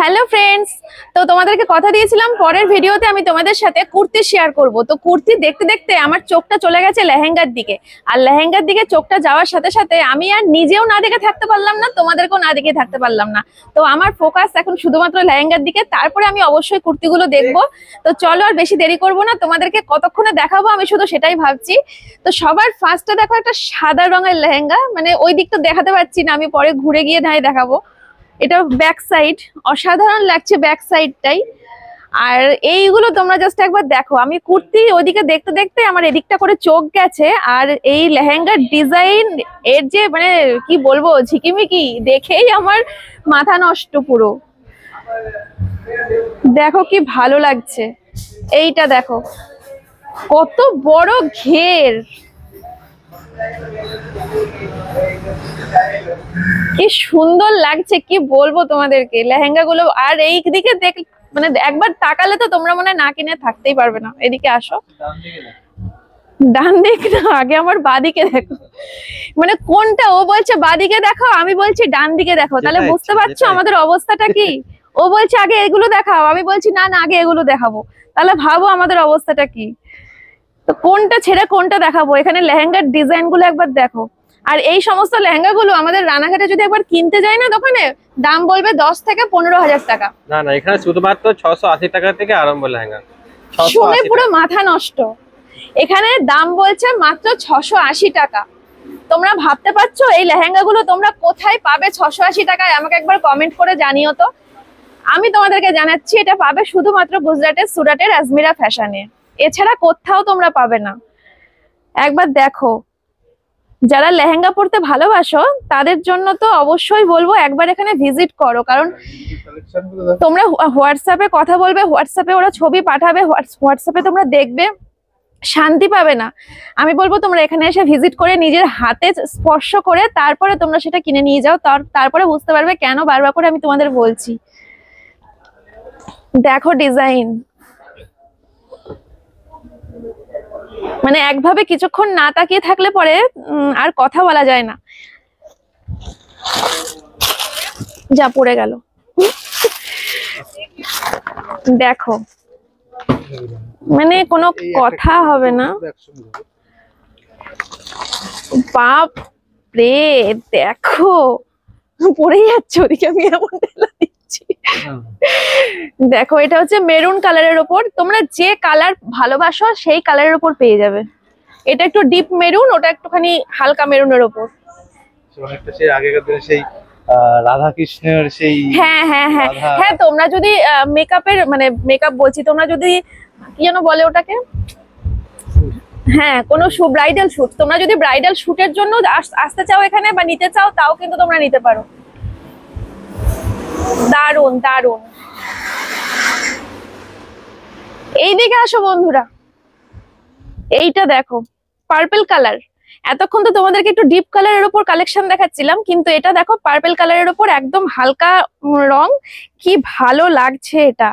Hello friends, তো তোমাদেরকে কথা দিয়েছিলাম পরের ভিডিওতে আমি তোমাদের সাথে কুর্তি শেয়ার করব। তো কুর্তি দেখতে দেখতে আমার চোখটা চলে গেছে লেহেঙ্গার দিকে, আর লেহেঙ্গার দিকে চোখটা যাওয়ার সাথে সাথে আমি আর নিজেও না দেখে থাকতে পারলাম না, তোমাদেরকেও না দেখে থাকতে পারলাম না। তো আমার ফোকাস এখন শুধুমাত্র লেহেঙ্গার দিকে, তারপরে আমি অবশ্যই কুর্তিগুলো দেখবো। তো চলো আর বেশি দেরি করবো না, তোমাদেরকে কতক্ষণে দেখাবো আমি শুধু সেটাই ভাবছি। তো সবার ফার্স্টে দেখো একটা সাদা রঙের লেহেঙ্গা, মানে ওই দিকটা দেখাতে পারছি না, আমি পরে ঘুরে গিয়ে দেখাবো। এটা ব্যাক সাইড, অসাধারণ লাগছে ব্যাক সাইডটাই। আর এইগুলো তোমরা জাস্ট একবার দেখো, আমি কুর্তি ওইদিকে দেখতে দেখতে আমার এদিকটা করে চোখ গেছে। আর এই লেহেঙ্গার ডিজাইন, এর যে মানে কি বলবো ঝিকিমিকি, দেখেই আমার মাথা নষ্ট পুরো। দেখো কি ভালো লাগছে, এইটা দেখো কত বড় ঘের, কি সুন্দর লাগছে, কি বলবো তোমাদেরকে লেহেঙ্গা গুলো। আর এই দিকে দেখ, মানে একবার তাকালে তো তোমরা মনে না কিনে থাকতেই পারবে না। এদিকে আসো, ডান দিক না, আগে আমার বাদিকে দেখো। মানে কোনটা, ও বলছে বাদিকে দেখো, আমি বলছি ডান দিকে দেখো, তাহলে বুঝতে পারছো আমাদের অবস্থাটা কি। ও বলছে আগে এগুলো দেখাও, আমি বলছি না না আগে এগুলো দেখাবো, তাহলে ভাবো আমাদের অবস্থাটা কি। তো কোনটা ছেড়ে কোনটা দেখাবো। এখানে লেহেঙ্গার ডিজাইন গুলো একবার দেখো। আর এই সমস্ত লেহেঙ্গা গুলো আমাদের রানাঘাটে যদি একবার কিনতে যাই না দোকানে, দাম বলবে 10 থেকে 15,000 টাকা। না না, এখানে শুধুমাত্র 680 টাকা থেকে আরম্ভ লেহেঙ্গা। শুনে পুরো মাথা নষ্ট, এখানে দাম বলছে মাত্র 680 টাকা। তোমরা ভাবতে পারছো এই লেহেঙ্গা গুলো তোমরা কোথায় পাবে 680 টাকায়? আমাকে একবার কমেন্ট করে জানিও তো। আমি তোমাদেরকে জানাচ্ছি, এটা পাবে শুধুমাত্র গুজরাটের সুরাটের আজমিরা ফ্যাশনে, এছাড়া কোথাও তোমরা পাবে না। একবার দেখো, যারা লেহেঙ্গা পরতে ভালোবাসো তাদের জন্য তো অবশ্যই বলবো একবার এখানে ভিজিট করো। কারণ তোমরা হোয়াটসঅ্যাপে কথা বলবে, হোয়াটসঅ্যাপে ওরা ছবি পাঠাবে, হোয়াটসঅ্যাপে তোমরা দেখবে, শান্তি পাবে না। আমি বলবো তোমরা এখানে এসে ভিজিট করে নিজের হাতে স্পর্শ করে তারপরে তোমরা সেটা কিনে নিয়ে যাও, তারপরে বুঝতে পারবে কেন বারবার করে আমি তোমাদের বলছি। দেখো ডিজাইন, মানে একভাবে কিছুক্ষণ না তাকিয়ে থাকলে পরে আর কথা বলা যায় না। যা পড়ে গেল, দেখো মানে কোনো কথা হবে না। বাপ রে, দেখো পড়ে যাচ্ছে ওদিকে, আমি এমন ঢেলা দিচ্ছি। দেখো এটা হচ্ছে মেরুন কালারের ওপর, তোমরা যে কালার ভালোবাসো সেই কালারের ওপর পেয়ে যাবে। এটা একটু ডিপ মেরুন, ওটা একটুখানি হালকা মেরুনের ওপর। সেই আগেকার দিনে সেই রাধা কৃষ্ণের সেই, হ্যাঁ হ্যাঁ হ্যাঁ হ্যাঁ, তোমরা যদি মেকআপের, মানে মেকআপ বলছি, তোমরা যদি কি যেন বলে ওটাকে, হ্যাঁ কোনো ব্রাইডাল শুট, তোমরা যদি ব্রাইডাল শুটের জন্য আসতে চাও এখানে বা নিতে চাও, তাও কিন্তু তোমরা নিতে পারো। দারুন দারুন। এইদিকে আসো বন্ধুরা, এইটা দেখো পার্পল কালার। এতক্ষণ তো তোমাদেরকে একটু ডিপ কালারের উপর কালেকশন দেখাচ্ছিলাম, কিন্তু এটা দেখো পার্পল কালারের উপর একদম হালকা রং, কি ভালো লাগছে এটা।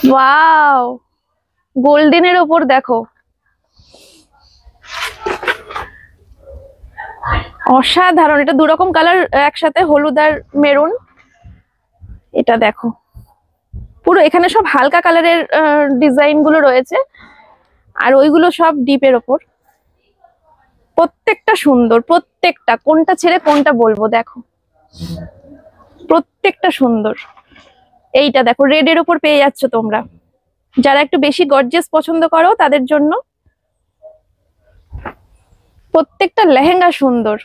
ওয়াও, গোল্ডেনের উপর দেখো, অসাধারণ। এটা দুরকম কালার একসাথে, হলুদ আর মেরুন। এটা দেখো পুরো এখানে সব হালকা কালারের ডিজাইন গুলো রয়েছে, আর ওইগুলো সব ডিপের ওপর। প্রত্যেকটা সুন্দর, প্রত্যেকটা, কোনটা ছেড়ে কোনটা বলবো, দেখো প্রত্যেকটা সুন্দর। এইটা দেখো রেডের উপর পেয়ে যাচ্ছ তোমরা, যারা একটু বেশি গর্জিয়াস পছন্দ করো তাদের জন্য। প্রত্যেকটা লেহেঙ্গা সুন্দর।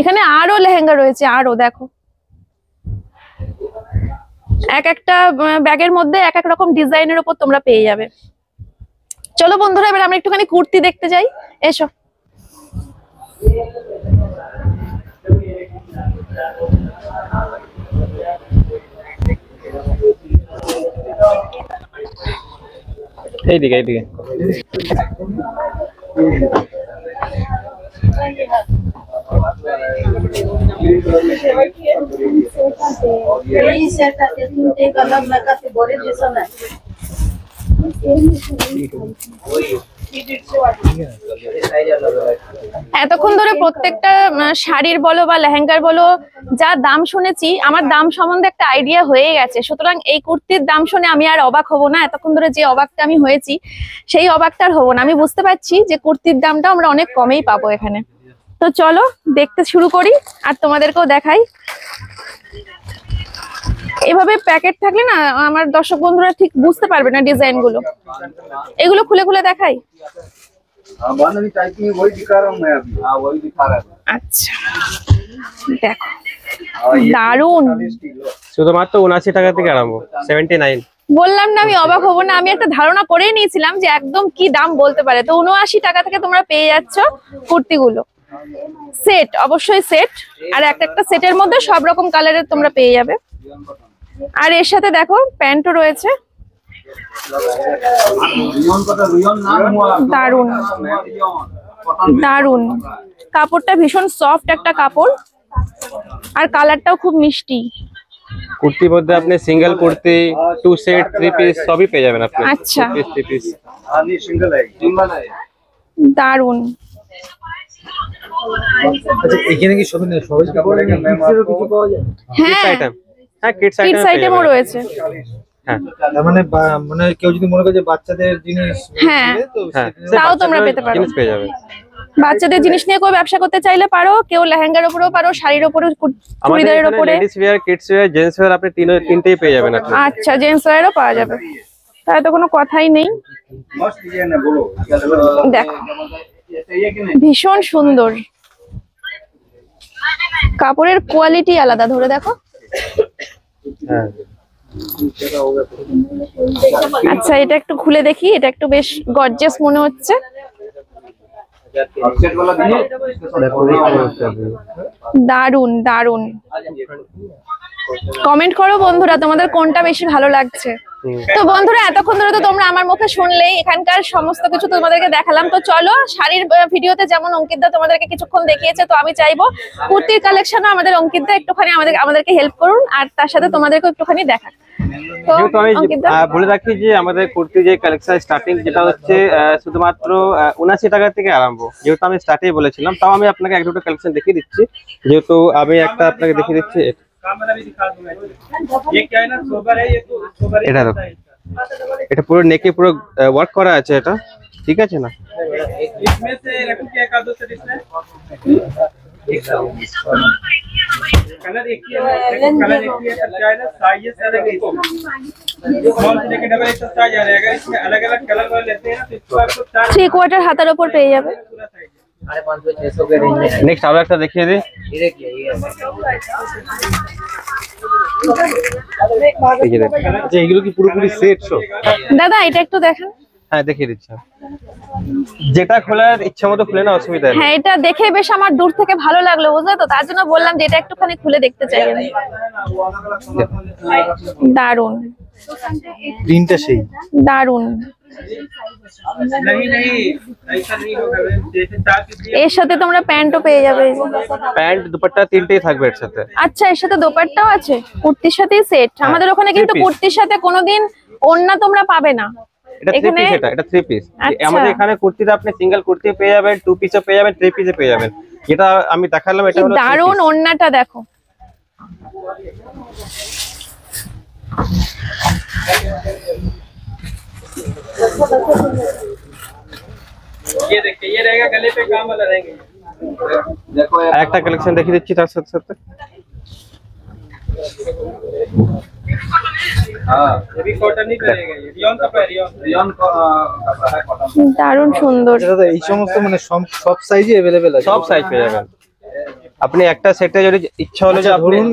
এখানে আরো লেহেঙ্গা রয়েছে, আরো দেখো এক একটা ব্যাগের মধ্যে এক এক রকম ডিজাইনের উপর তোমরা পেয়ে যাবে। চলো বন্ধুরা, এবার আমরা একটুখানি কুর্তি দেখতে যাই, এসো। এইদিকে এইদিকে এতক্ষণ ধরে প্রত্যেকটা শাড়ির বলো বা লেহেঙ্গার বলো যা দাম শুনেছি, আমার দাম সম্বন্ধে একটা আইডিয়া হয়ে গেছে। সুতরাং এই কুর্তির দাম শুনে আমি আর অবাক হব না। এতক্ষণ ধরে যে অবাকটা আমি হয়েছি সেই অবাকটা আর হবো না। আমি বুঝতে পারছি যে কুর্তির দামটা আমরা অনেক কমেই পাবো এখানে। তো চলো দেখতে শুরু করি আর তোমাদেরকেও দেখাই। এভাবে প্যাকেট থাকলে না আমার দর্শক বন্ধুরা ঠিক বুঝতে পারবে না ডিজাইন গুলো। এগুলো খুলে খুলে দেখাই। আচ্ছা দেখো, দারুন। শুধুমাত্র 79 টাকা থেকে আরম্ভ, 79। বললাম না আমি অবাক হবো না। আমি একটা ধারণা করেই নিয়েছিলাম যে একদম কি দাম বলতে পারে। তো 79 টাকা থেকে তোমরা পেয়ে যাচ্ছ কুর্তিগুলো। সেট, অবশ্যই সেট। আর একটা সেটের মধ্যে সব রকম কালারের তোমরা পেয়ে যাবে। আর এর সাথে দেখো প্যান্টও রয়েছে। দারুন দারুন, কাপড়টা ভীষণ সফট একটা কাপড় আর কালারটাও খুব মিষ্টি। কুর্তির মধ্যে আপনি সিঙ্গেল কুর্তি, 2 সেট, 3 পিস সবই পেয়ে যাবেন আপনি। আচ্ছা, 3 পিস। দারুন। এখানে কি সবই কাপড় কিডসেরও কিছু পাওয়া যায়? হ্যাঁ, আইটেম, হ্যাঁ কিডস কিডস আইটেমও রয়েছে। হ্যাঁ, তার মানে কেউ যদি মনে করে যে বাচ্চাদের জিনিস হ্যাঁ, তো হ্যাঁ, তাও তোমরা পেতে পারো। জিনিস পেয়ে যাবেন। বাচ্চাদের জিনিস নিয়ে কেউ ব্যবসা করতে চাইলে পারো। কেউ লেহেঙ্গার উপরেও পারো, শাড়ির উপরেও, চুড়িদারের উপরে। Ladies wear, kids wear, gents wear আপনি তিনটেই পেয়ে যাবেন আপনি। আচ্ছা, জেন্টস ওয়্যারও পাওয়া যাবে, তাই তো কোনো কথাই নেই। দেখো ভীষণ সুন্দর, কাপড়ের কোয়ালিটি আলাদা। ধরে দেখো। হ্যাঁ, আচ্ছা এটা একটু খুলে দেখি। এটা একটু বেশ গর্জিয়াস মনে হচ্ছে। দারুন দারুন। কমেন্ট করো বন্ধুরা তোমাদের কোনটা বেশি ভালো লাগছে। তো বন্ধুরা এতক্ষণ ধরে তো তোমরা আমার মুখে শুনলেই এখানকার সমস্ত কিছু তোমাদেরকে দেখালাম। তো চলো শাড়ির ভিডিওতে যেমন অঙ্কিতদা তোমাদেরকে কিছুক্ষণ দেখিয়েছে, তো আমি চাইবো কুর্তির কালেকশনও আমাদের অঙ্কিতদা একটুখানি আমাদেরকে হেল্প করুন আর তার সাথে তোমাদেরকে একটুখানি দেখাক। তো যেহেতু আমি অঙ্কিতদা বলে রাখি যে আমাদের কুর্তি যে কালেকশন স্টার্টিং যেটা হচ্ছে শুধুমাত্র 79 টাকা থেকে আরম্ভ। যেহেতু আমি স্টার্টেই বলেছিলাম, তাও আমি আপনাকে এক দুটো কালেকশন দেখিয়ে দিচ্ছি। যেহেতু আমি একটা আপনাকে দেখিয়ে দিচ্ছি। এটা দেখো, এটা পুরো নেকে পুরো ওয়ার্ক করা আছে এটা, ঠিক আছে না? कलर एक ही है, कलर एक ही है, क्या है ना साइज अलग है। स्मॉल से लेकर डबल एक्सेल साइज आ रहेगा। इसमें अलग अलग कलर वाले लेते हैं तो इसको आपको 3/4 হাতার উপর পেয়ে যাবে। 550-600 के रेंज में। নেক্সট আরো একটা দেখিয়ে দিই। ये देखिए ये আচ্ছা এগুলো কি পুরোপুরি সেট সব? দাদা এটা একটু দেখান। হ্যাঁ দেখিয়ে দিচ্ছি। যেটা খোলার ইচ্ছা মতো খুলে না, অসুবিধা নেই। হ্যাঁ এটা দেখে বেশ আমার দূর থেকে ভালো লাগলো, বুঝলে তো, তার জন্য বললাম যে এটা একটুখানি খুলে দেখতে চাই আমি। দারুন প্রিন্টটা সেই দারুন। नहीं नहीं ऐसा नहीं होगा। जैसे 4 पीस এর সাথে তোমরা প্যান্টও পেয়ে যাবে। প্যান্ট দুপাট্টা তিনটেই থাকবে এর সাথে। আচ্ছা এর সাথে দোপাট্টাও আছে, কুর্তির সাথেই সেট। আমাদের ওখানে কিন্তু 3 piece। কুর্তির সাথে কোনোদিন ওড়না তোমরা পাবে না। এটা 3 পিস, এটা 3 পিস। আচ্ছা। আমাদের এখানে কুর্তিতে আপনি সিঙ্গেল কুর্তি পেয়ে যাবেন, 2 পিসও পেয়ে যাবেন, 3 পিসও পেয়ে যাবেন। যেটা আমি দেখালাম এটা হলো দারুন ওড়নাটা দেখো। ये देखिए ये रहेगा गले पे काम वाला रहेंगे। देखो একটা কালেকশন দেখিয়ে দিচ্ছি তার সাথে সাথে। हाँ ये भी कॉटन ही रहेगा। ये रियन का रियन का कपड़ा है कॉटन। দারুন সুন্দর। দাদা এই সমস্ত মানে সব সাইজই अवेलेबल আছে? সব সাইজ পেয়ে যাবেন আপনি। একটা সেটে যদি ইচ্ছা হলো যে আচ্ছা, আপনি ধরুন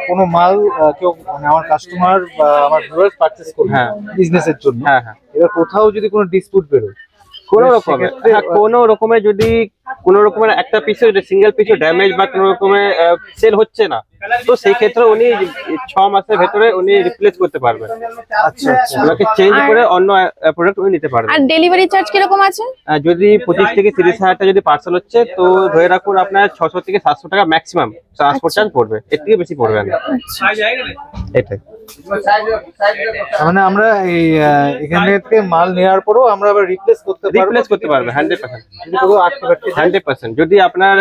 কোনো মাল কেউ মানে আমার কাস্টমার বা আমার ভিউয়ার্স পারচেজ করবে হ্যাঁ। বিজনেসের জন্য, হ্যাঁ হ্যাঁ, এবার কোথাও যদি কোনো ডিসপুট বেরোয়, কোনো রকমের কোনো রকমের যদি কোনো রকমের একটা পিসে সিঙ্গেল পিসে ড্যামেজ বা কোনো রকমের সেল হচ্ছে না, তো সেই ক্ষেত্রে উনি 6 মাসের ভেতরে উনি রিপ্লেস করতে পারবেন। আচ্ছা আচ্ছা, ওনাকে চেঞ্জ করে অন্য প্রোডাক্ট উনি নিতে পারবেন। আর ডেলিভারি চার্জ কিরকম আছে? যদি 25 থেকে 30 হাজার টাকা যদি পার্সেল হচ্ছে, তো ধরে রাখুন আপনার 600 থেকে 700 টাকা ম্যাক্সিমাম ট্রান্সপোর্ট চার্জ পড়বে, এর থেকে বেশি পড়বে না। आ जाएगा ना। এটাই। মানে আমরা এই এখান থেকে মাল নেওয়ার পরও আমরা আবার রিপ্লেস করতে পারবো 100%। যদি কোনো আটকে বাটকে যায়। 100%। যদি আপনার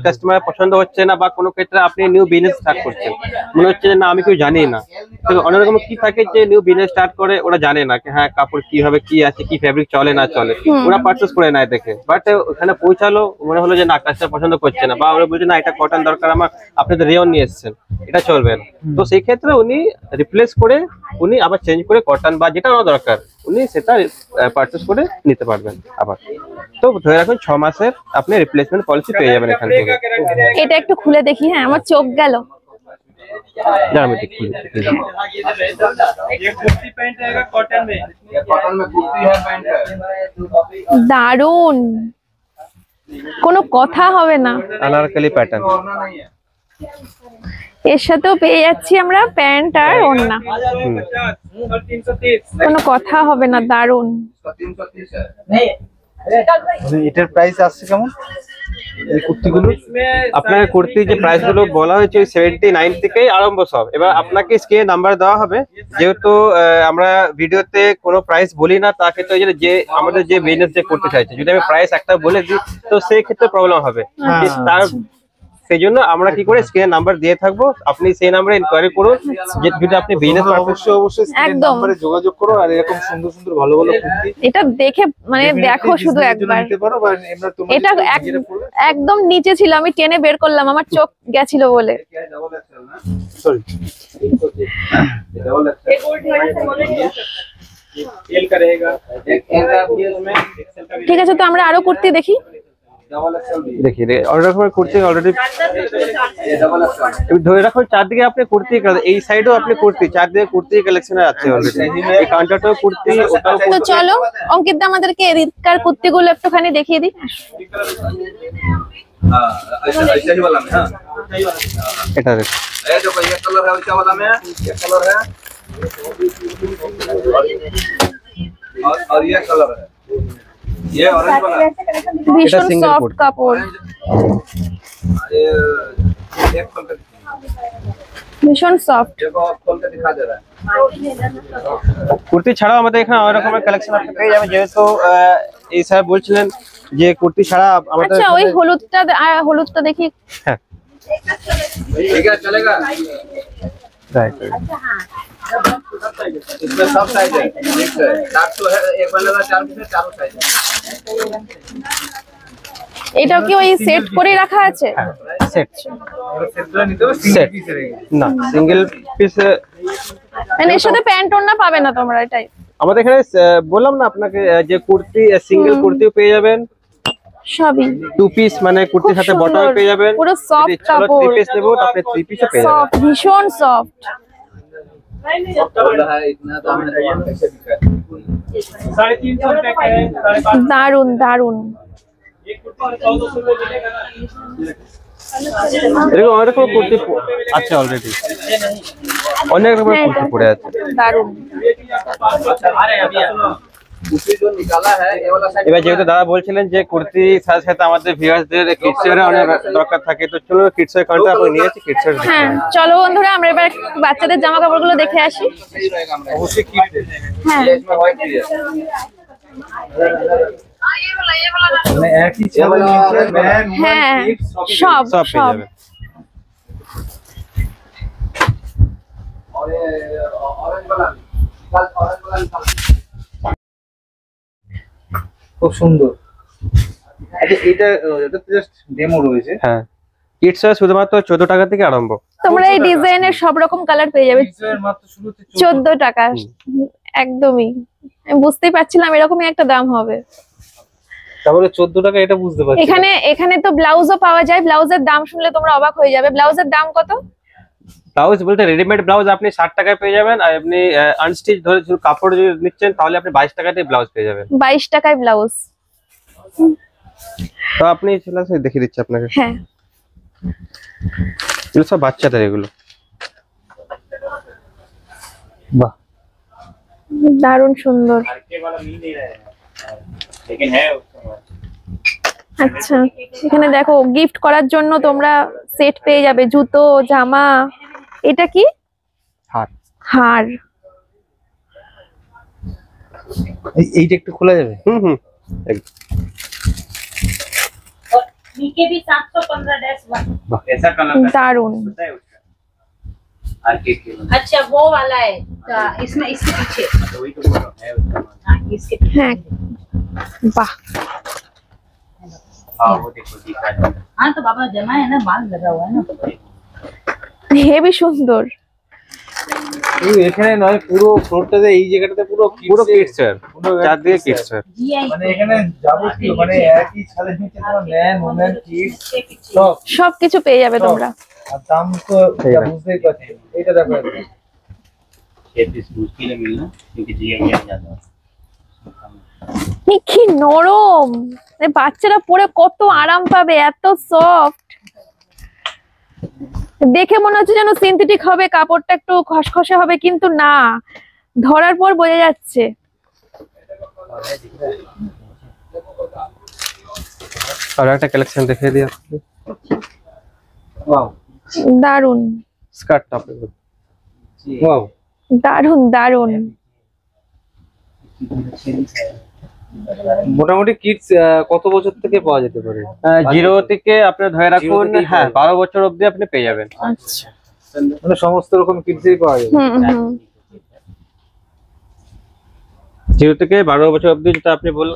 কাস্টমার পছন্দ হচ্ছে না বা কোনো ক্ষেত্রে আপনি নিউ বিজনেস স্টার্ট করছেন, মনে হচ্ছে যে না আমি কেউ জানি না, তো অনেক রকম কি থাকে যে নিউ বিজনেস স্টার্ট করে ওরা জানে না কি হ্যাঁ কাপড় কিভাবে কি আছে, কি ফেব্রিক চলে না চলে, ওরা পারচেস করে নেয় দেখে। বাট ওখানে পৌঁছালো মনে হলো যে না কাস্টমার পছন্দ করছে না, বা ওরা বলছে না এটা কটন দরকার আমার, আপনি তো রেয়ন নিয়ে এসেছেন, এটা চলবে না। তো সেই ক্ষেত্রে উনি রিপ্লেস করে উনি আবার চেঞ্জ করে কটন বা যেটা ওনার দরকার উনি সেটা পারচেস করে নিতে পারবেন আবার। তো ধরে রাখুন 6 মাসের আপনি রিপ্লেসমেন্ট পলিসি পেয়ে যাবেন এখান থেকে। এটা একটু খুলে দেখি। হ্যাঁ, আমার চোখ গেল। না আমি ঠিক খুলে ये कुर्ती पैंट रहेगा कॉटन में, कुर्ती है पैंट है। দারুন, কোনো কথা হবে না। अनारकली पैटर्न। এর সাথেও পেয়ে যাচ্ছি আমরা প্যান্ট আর ওড়না, 50 और 330 কোনো কথা হবে না। দারুন। 330 है মানে এটার প্রাইস আসছে কেমন এই কুর্তিগুলো? इसमें আপনার কুর্তি যে প্রাইস গুলো বলা হয়েছে 79 থেকেই আরম্ভ সব। এবার আপনাকে স্ক্রিনে নাম্বার দেওয়া হবে, যেহেতু আমরা ভিডিওতে কোনো প্রাইস বলি না, তাকে তো যে আমাদের যে বিজনেস যে করতে চাইছে যদি আমি প্রাইস একটা বলে দিই তো সেই ক্ষেত্রে প্রবলেম হবে। তার সেই জন্য আমরা কি করে স্ক্রিনে নাম্বার দিয়ে থাকবো, আপনি সেই নাম্বারে ইনকোয়ারি করুন। যে যদি আপনি বিজনেস অবশ্যই স্ক্রিন একদম। নম্বরে যোগাযোগ করো, আর এরকম সুন্দর সুন্দর ভালো ভালো কুর্তি এটা দেখে মানে দেখো শুধু একবার। নিতে পারো, বা এমনি তোমরা এটা একদম নিচে ছিল, আমি টেনে বের করলাম, আমার চোখ গেছিল বলে। সরি एल का रहेगा, इसमें एक्सेल का भी ঠিক আছে, তো আমরা আরো কুর্তি দেখি। দেখি অনেক রকমের কুর্তি অলরেডি ধরে রাখুন। চারদিকে আপনি কুর্তি, এই সাইডেও আপনি কুর্তি, চারদিকে কুর্তি কালেকশন আছে অলরেডি। এই কাউন্টারটাও কুর্তি, ওটাও তো চলো অঙ্কিত দা আমাদেরকে এদিককার কুর্তিগুলো একটুখানি দেখিয়ে দিই। ऐसा ही वाला में, हाँ এটা দেখুন। ये देखो ये कलर है वैसा वाला में, ये कलर है और ये कलर है, ये ऑरेंज वाला है, ভীষণ single সফট কুর্তি। কাপড়, ये एक खोल के ভীষণ সফট। देखो खोल के दिखा दे रहा है। কুর্তি ছাড়াও আমাদের এখানে অনেক রকমের কালেকশন আপনি পেয়ে যাবেন। যেহেতু এই স্যার বলছিলেন যে কুর্তি ছাড়া আমাদের আচ্ছা, ওই হলুদটা দেখি। হ্যাঁ ठीक है चलेगा, রাইট। इसमें सब साइज है, ठीक है 400 है, एक बनेगा 4 पीस है, चारों साइज है। এটাও কি ওই সেট করে রাখা আছে? সেট সেটটা নিতে হবে সিঙ্গেল সেট পিসের। না সিঙ্গেল পিস মানে এর সাথে প্যান্ট ওড়না পাবে না তোমরা এটাই? আমাদের এখানে বললাম না আপনাকে যে কুর্তি সিঙ্গেল কুর্তিও পেয়ে যাবেন, সবই 2 পিস মানে কুর্তির খুব সাথে বটম সুন্দর, পেয়ে যাবেন। পুরো soft যদি চলো কাপড়। 3 পিস নেব আপনি 3 পিসও পেয়ে যাবেন। সফট, ভীষণ সফট। बोल रहा है इतना दाम है तो कैसे बिका है? 350 रुपए का है, 550 দারুন দারুন। एक कुर्ता 1400 रुपए मिलेगा ना। এরকম অনেক রকম কুর্তি আছে অলরেডি, অনেক রকমের হ্যাঁ, কুর্তি এটা পড়ে আছে। দারুন। अरे अभी उसी जो निकाला है ये वाला साइज। এবার যেহেতু দাদা বলছিলেন যে কুর্তি সাথে সাথে আমাদের ভিউয়ার্সদের কিডস এর অনেক দরকার থাকে, তো চলো কিডস এর কাউন্টার আমরা নিয়েছি, কিডস এর হ্যাঁ, চলো বন্ধুরা আমরা এবার বাচ্চাদের জামা কাপড়গুলো দেখে আসি। सही रहेगा हमारा। অবশ্যই কিট হ্যাঁ, ये इसमें व्हाइट भी है, মানে একই ছাদের নিচে ম্যান হ্যাঁ, সব সব পেয়ে সব। যাবে। और ये ऑरेंज वाला निकाल, ऑरेंज वाला निकाल। খুব সুন্দর। আচ্ছা এটা তো জাস্ট ডেমো রয়েছে। হ্যাঁ কিডস এর শুধুমাত্র 14 টাকা থেকে আরম্ভ। তোমরা এই ডিজাইনের সব রকম কালার পেয়ে যাবে এর মাত্র শুরুতে 14 টাকা। একদমই, আমি বুঝতেই পারছিলাম এরকমই একটা দাম হবে। তাহলে 14 টাকা, এটা বুঝতে পারছি। এখানে তো ব্লাউজও পাওয়া যায়। ব্লাউজের দাম শুনলে তোমরা অবাক হয়ে যাবে। ব্লাউজের দাম কত? ব্লাউজ বলতে রেডিমেড ব্লাউজ আপনি 60 টাকায় পেয়ে যাবেন, আর আপনি আনস্টিচ ধরে যদি কাপড় যদি নিচ্ছেন তাহলে আপনি 22 টাকাতে ব্লাউজ পেয়ে যাবেন। 22 টাকায় ব্লাউজ। তো আপনি চলে আসুন দেখিয়ে দিচ্ছি আপনাকে। হ্যাঁ, এগুলো সব বাচ্চাদের, এগুলো বাহ, দারুণ সুন্দর। के वाला मिल नहीं रहा है लेकिन है उसका। আচ্ছা, এখানে দেখো গিফট করার জন্য তোমরা সেট পেয়ে যাবে, জুতো, জামা। এটা কি? হার। হার। এইটা একটু খোলা যাবে? হুম একদম। नीचे भी 715-1 ऐसा कलर দারুন। होता है उसका आर्किड के अच्छा वो वाला है इसमें इसके पीछे वही तो बोल रहा हूं, है उसका हाँ इसके पीछे হ্যাঁ বাহ, हाँ वो देखो दिखा है हाँ तो बाबा जमा है ना बाल लगा हुआ है ना হেবি সুন্দর। শুধু এখানে নয়, পুরো ফ্লোরটাতে এই জায়গাটাতে পুরো পুরো কিডস ওয়্যার, পুরো চারদিকে kids kids wear। Wear. GI মানে এখানে যাবতীয় মানে একই ছাদের নিচে তোমার ম্যান ওমেন কিডস इसके पीछे সব। সবকিছু পেয়ে যাবে তোমরা। আর দাম তো যা বুঝতেই পারছি। এটা দেখো একবার। ये पीस मुश्किल है मिलना क्योंकि जीएम में ज्यादा এই কি নরম, মানে বাচ্চারা পরে কত আরাম পাবে, এত সফট। দেখে মনে হচ্ছে যেন সিনথেটিক হবে, কাপড়টা একটু খসখসে হবে, কিন্তু না, ধরার পর বোঝা যাচ্ছে। আর একটা কালেকশন দেখিয়ে দিই আপনি, ওয়াও দারুন স্কার্ট টপের। ওয়াও। দারুন দারুন। মোটামুটি কিডস কত বছর থেকে পাওয়া যেতে পারে? 0 থেকে আপনি ধরে রাখুন, থেকেই হ্যাঁ পাওয়া 12 বছর অবধি আপনি পেয়ে যাবেন। আচ্ছা, মানে সমস্ত রকম কিডসই পাওয়া যাবে। হুম। 0 থেকে 12 বছর অবধি যেটা আপনি বল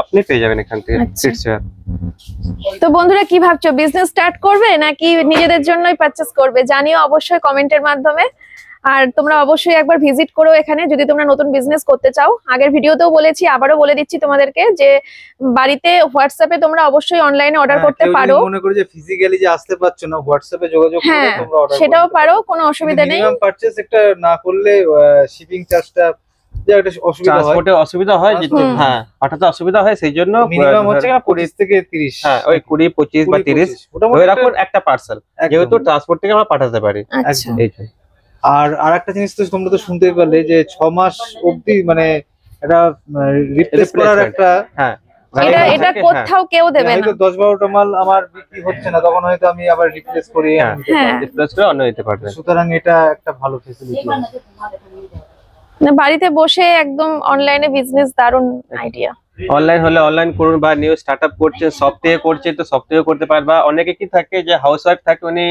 আপনি পেয়ে যাবেন এখান থেকে আচ্ছা। Kids wear. তো বন্ধুরা কি ভাবছো, বিজনেস স্টার্ট করবে নাকি নিজেদের জন্যই পারচেজ করবে? জানিও অবশ্যই কমেন্টের মাধ্যমে। আর তোমরা অবশ্যই একবার ভিজিট করো এখানে যদি তোমরা নতুন বিজনেস করতে চাও। আগের ভিডিওতেও বলেছি, আবারও বলে দিচ্ছি তোমাদেরকে যে বাড়িতে হোয়াটসঅ্যাপে তোমরা অবশ্যই অনলাইনে অর্ডার করতে কেউ যদি পারো। মনে করে যে ফিজিক্যালি যে আসতে পারছো না, হোয়াটসঅ্যাপে যোগাযোগ করে হ্যাঁ তোমরা অর্ডার সেটাও পারো, কোনো অসুবিধা নেই। মিনিমাম পারচেজ একটা না করলে শিপিং চার্জটা যে একটা অসুবিধা হয়। ট্রান্সপোর্টে অসুবিধা হয়, যে হুম। হ্যাঁ পাঠাতে অসুবিধা হয়, সেই জন্য মিনিমাম হচ্ছে না 25 থেকে 30। হ্যাঁ ওই 20 25 বা 30 মোটামুটি ধরে রাখুন একটা পার্সেল, একদম। যেহেতু ট্রান্সপোর্ট থেকে আমরা পাঠাতে পারি। আচ্ছা, একদম। এই জন্য। আর আরেকটা জিনিস তো তোমরা তো শুনতেই পারলে যে 6 মাস অবধি মানে এটা রিপ্লেস করার Replacement। একটা হ্যাঁ এটা গাড়ি এটা থেকে, কোথাও কেউ দেবে না। হয়তো 10-12টা মাল আমার বিক্রি হচ্ছে না, তখন হয়তো আমি আবার রিপ্লেস করে হ্যাঁ হ্যাঁ। রিপ্লেস করে অন্য দিতে পারবেন। সুতরাং এটা একটা ভালো ফেসিলিটি। एक बार नजर घुमा देता मिल जाएगा মানে বাড়িতে বসে একদম অনলাইনে বিজনেস, দারুন আইডিয়া। অনলাইন হলে অনলাইন করুন, বা নিউ স্টার্টআপ করছেন সব থেকে করছে তো সব থেকে করতে পারেন, বা অনেকে কি থাকে যে হাউস ওয়াইফ থাকে, উনি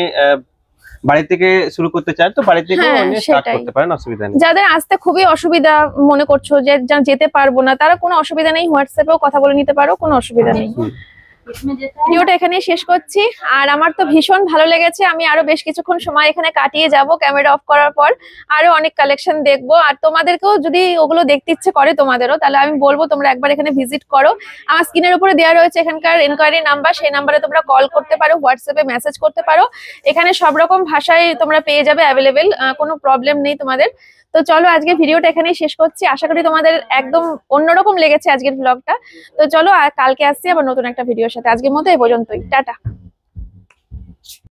বাড়ি থেকে শুরু করতে চান, তো বাড়ি থেকে হ্যাঁ, উনি স্টার্ট সেটাই। করতে পারেন, অসুবিধা নেই। যাদের আসতে খুবই অসুবিধা মনে করছো যে যেতে পারবো না, তারা কোনো অসুবিধা নেই, হোয়াটসঅ্যাপেও কথা বলে নিতে পারো, কোনো অসুবিধা নেই। इसमें जैसा है ভিডিওটা এখানেই শেষ করছি। আর আমার তো ভীষণ ভালো লেগেছে, আমি আরো বেশ কিছুক্ষণ সময় এখানে কাটিয়ে যাব ক্যামেরা অফ করার পর, আরো অনেক কালেকশন দেখবো। আর তোমাদেরকেও যদি ওগুলো দেখতে ইচ্ছে করে তোমাদেরও, তাহলে আমি বলবো তোমরা একবার এখানে ভিজিট করো। আমার স্ক্রিনের উপরে দেওয়া রয়েছে এখানকার এনকোয়ারি নাম্বার, সেই নাম্বারে তোমরা কল করতে পারো, হোয়াটসঅ্যাপে মেসেজ করতে পারো। এখানে সব রকম ভাষায় তোমরা পেয়ে যাবে অ্যাভেলেবেল, কোনো প্রবলেম নেই তোমাদের। তো চলো আজকে ভিডিওটা এখানেই শেষ করছি, আশা করি তোমাদের একদম অন্যরকম লেগেছে আজকের ব্লগটা। তো চলো আর কালকে আসছি আবার নতুন একটা ভিডিওর সাথে, আজকের মতো এই পর্যন্তই, টাটা।